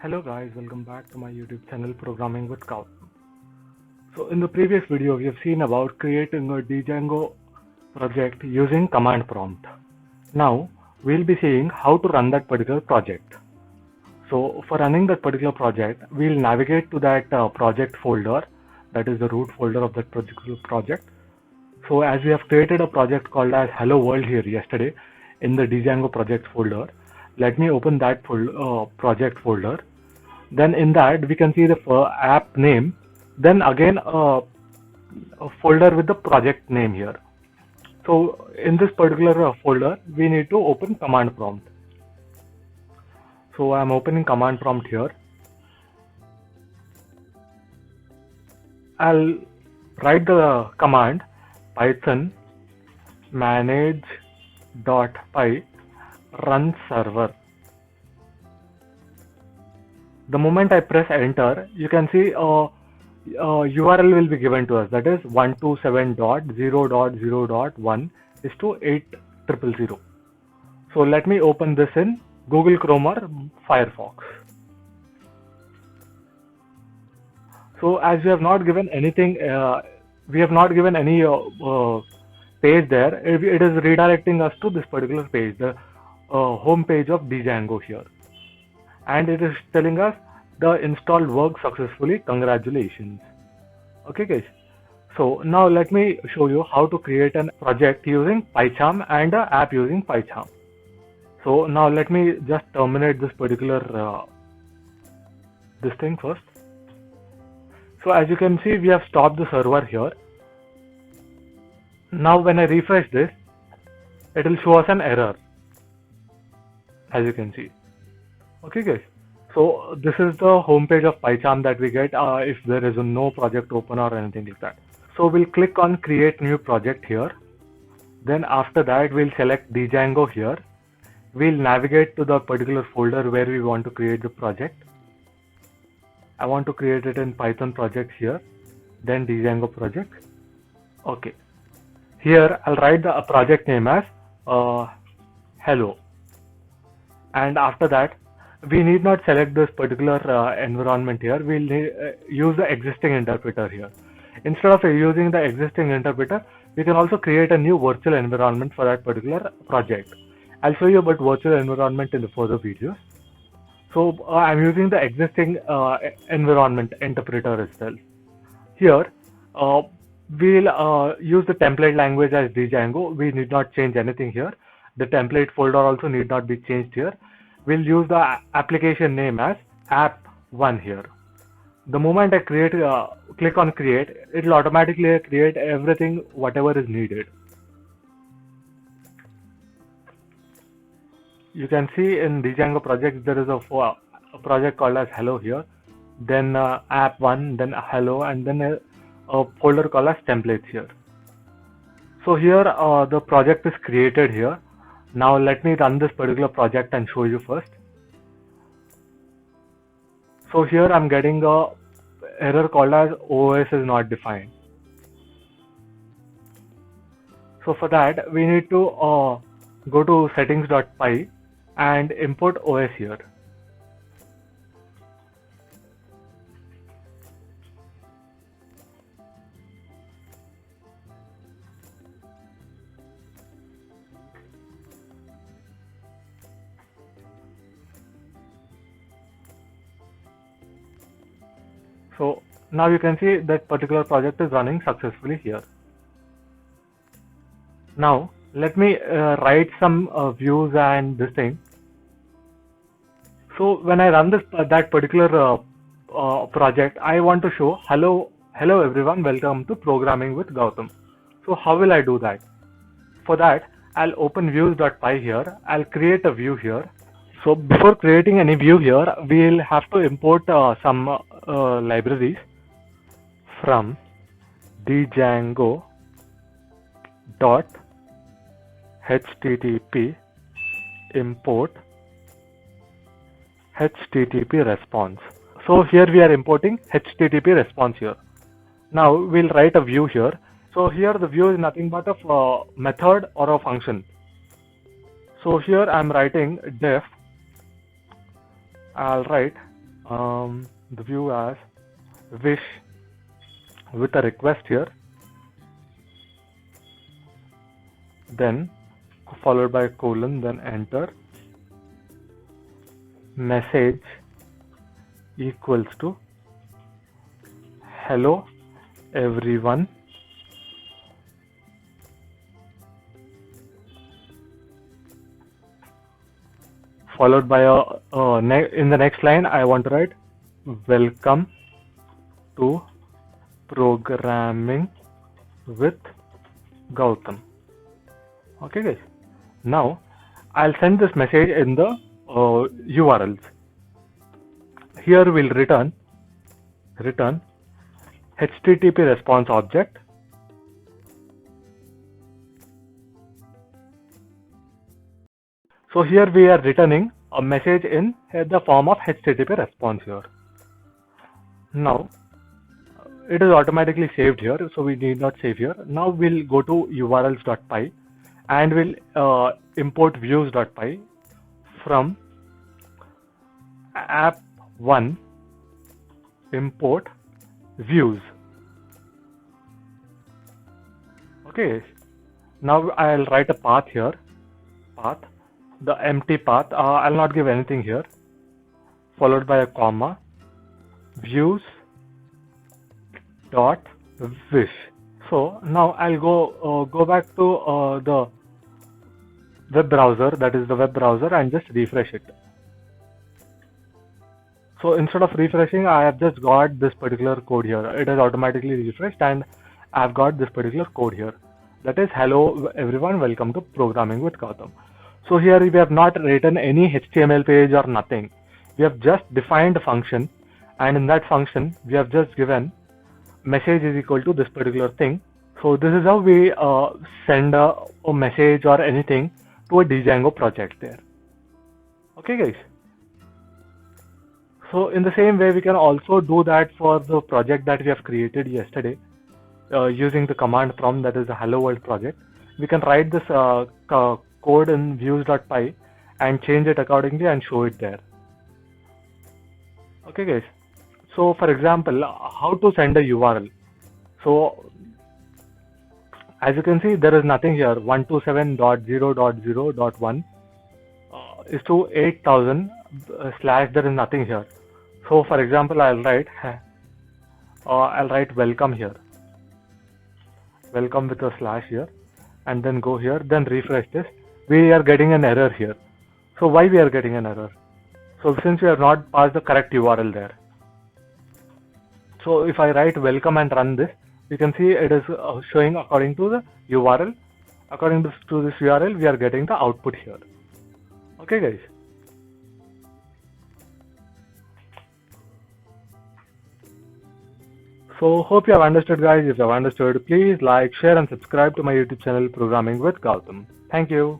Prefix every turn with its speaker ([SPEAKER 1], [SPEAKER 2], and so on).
[SPEAKER 1] Hello guys, welcome back to my YouTube channel Programming with Cow. So in the previous video we have seen about creating a Django project using command prompt. Now we'll be seeing how to run that particular project. So for running that particular project, we'll navigate to that project folder, that is the root folder of that particular project. So as we have created a project called as Hello World here yesterday in the Django project folder, let me open that project folder. Then in that we can see the app name, then again a folder with the project name here. So in this particular folder we need to open command prompt. So I'm opening command prompt here. I'll write the command python manage.py run server. The moment I press enter, you can see URL will be given to us, that is 127.0.0.1:8000. So let me open this in Google Chrome or Firefox. So as we have not given anything, we have not given any page there, it is redirecting us to this particular page, the home page of Django here. And it is telling us the install worked successfully, congratulations. Okay guys, so now let me show you how to create a project using PyCharm and an app using PyCharm. So now let me just terminate this particular this thing first. So as you can see, we have stopped the server here. Now when I refresh this, it will show us an error, as you can see. Okay guys, so this is the home page of PyCharm that we get if there is no project open or anything like that. So we'll click on create new project here. Then after that we'll select Django here. We'll navigate to the particular folder where we want to create the project. I want to create it in Python project here, then Django project. Okay, here I'll write the project name as hello, and after that we need not select this particular environment here. We'll use the existing interpreter here. Instead of using the existing interpreter, we can also create a new virtual environment for that particular project. I'll show you about virtual environment in the further videos. So I'm using the existing environment interpreter itself. Here we'll use the template language as Django. We need not change anything here. The template folder also need not be changed here. We'll use the application name as app1 here. The moment I click on create, it will automatically create everything whatever is needed. You can see in Django project there is a project called as hello here, then app1, then hello, and then a folder called as templates here. So here the project is created here. Now let me run this particular project and show you first. So here I'm getting a error called as OS is not defined. So for that we need to go to settings.py and import OS here. So now you can see that particular project is running successfully here. Now let me write some views and this thing. So when I run that particular project, I want to show hello everyone, welcome to Programming with Gautam. So how will I do that? For that I'll open views.py here. I'll create a view here. So before creating any view here, we'll have to import some libraries from django.http import http response. So here we are importing http response here. Now we'll write a view here. So here the view is nothing but a method or a function. So here I'm writing def, I'll write the view as wish with a request here, then followed by colon, then enter, message equals to hello everyone, followed by in the next line I want to write welcome to programming with Gautam. Okay guys, now I'll send this message in the URLs. Here we'll return HTTP response object, so here we are returning a message in the form of HTTP response here. Now it is automatically saved here, so we need not save here. Now we'll go to urls.py and we'll import views.py from app1 import views. Okay, now I'll write a path here, the empty path. I'll not give anything here, followed by a comma, views dot wish. So now I'll go back to the web browser, that is the web browser, and just refresh it. So instead of refreshing, I have just got this particular code here. It has automatically refreshed and I've got this particular code here. That is hello everyone, welcome to programming with Gautam. So here we have not written any HTML page or nothing. We have just defined a function, and in that function we have just given message is equal to this particular thing. So this is how we send a message or anything to a Django project there. Okay guys. So in the same way we can also do that for the project that we have created yesterday using the command prompt, that is the hello world project. We can write this code in views.py and change it accordingly and show it there. Okay guys. So for example, how to send a URL. So as you can see, there is nothing here. 127.0.0.1 is to 8000 slash, there is nothing here. So for example, I'll write welcome here, welcome with a slash here, and then go here, then refresh this. We are getting an error here. So why we are getting an error? So since we have not passed the correct URL there. So if I write welcome and run this, you can see it is showing according to the URL. According to this URL, we are getting the output here. Okay guys. So hope you have understood guys. If you have understood, please like, share and subscribe to my YouTube channel Programming with Gautam. Thank you.